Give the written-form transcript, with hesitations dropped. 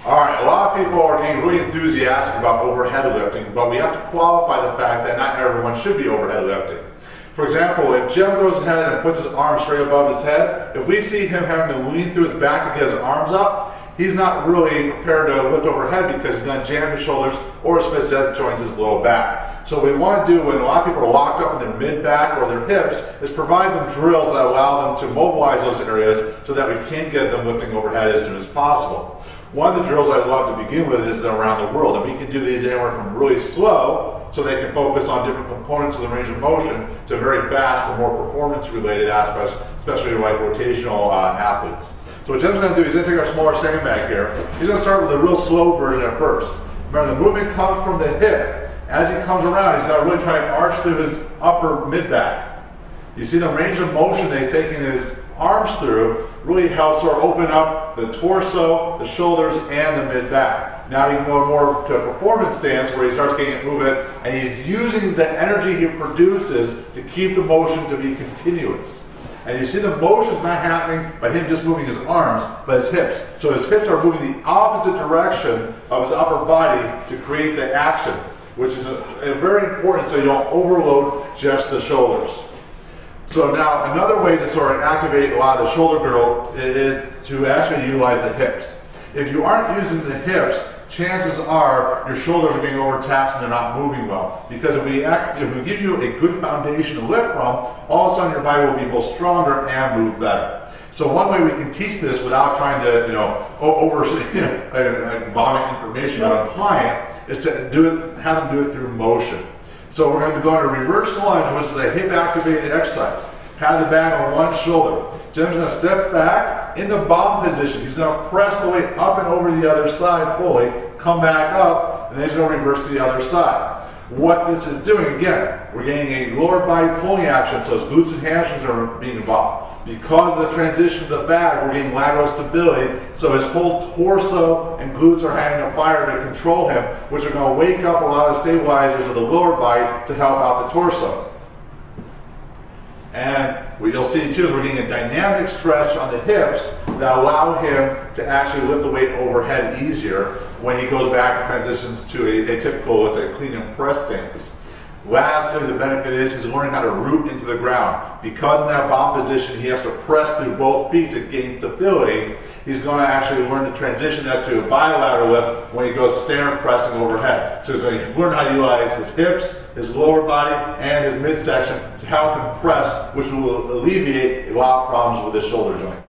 Alright, a lot of people are getting really enthusiastic about overhead lifting, but we have to qualify the fact that not everyone should be overhead lifting. For example, if Jim goes ahead and puts his arms straight above his head, if we see him having to lean through his back to get his arms up, he's not really prepared to lift overhead because he's going to jam his shoulders or his facet joins his low back. So what we want to do when a lot of people are locked up in their mid-back or their hips is provide them drills that allow them to mobilize those areas so that we can get them lifting overhead as soon as possible. One of the drills I love to begin with is the around the world, and we can do these anywhere from really slow so they can focus on different components of the range of motion to very fast for more performance related aspects, especially like rotational athletes. So what Jim's going to do, he's going to take our smaller sandbag here. He's going to start with a real slow version at first. Remember, the movement comes from the hip. As he comes around, he's got to really try and arch through his upper mid-back. You see the range of motion that he's taking his arms through really helps sort of open up the torso, the shoulders, and the mid-back. Now he can go more to a performance stance where he starts getting movement, and he's using the energy he produces to keep the motion to be continuous. And you see the motion's not happening by him just moving his arms, but his hips. So his hips are moving the opposite direction of his upper body to create the action, which is very important so you don't overload just the shoulders. So now another way to sort of activate a lot of the shoulder girdle is to actually utilize the hips. If you aren't using the hips, chances are your shoulders are getting overtaxed and they're not moving well. Because if we give you a good foundation to lift from, all of a sudden your body will be both stronger and move better. So one way we can teach this without trying to, vomit information on a client is to have them do it through motion. So we're going to go into reverse lunge, which is a hip activated exercise. Have the bag on one shoulder. Jim's going to step back in the bomb position. He's going to press the weight up and over the other side fully, come back up, and then he's going to reverse to the other side. What this is doing, again, we're getting a lower body pulling action, so his glutes and hamstrings are being involved. Because of the transition to the bag, we're getting lateral stability, so his whole torso and glutes are having to fire to control him, which are going to wake up a lot of stabilizers of the lower body to help out the torso. And what you'll see too is we're getting a dynamic stretch on the hips that allow him to actually lift the weight overhead easier when he goes back and transitions to a typical, let's say, clean and press stance. Lastly, the benefit is he's learning how to root into the ground. Because in that bomb position he has to press through both feet to gain stability, he's going to actually learn to transition that to a bilateral lift when he goes standard pressing overhead. So he's going to learn how to utilize his hips, his lower body, and his midsection to help him press, which will alleviate a lot of problems with his shoulder joint.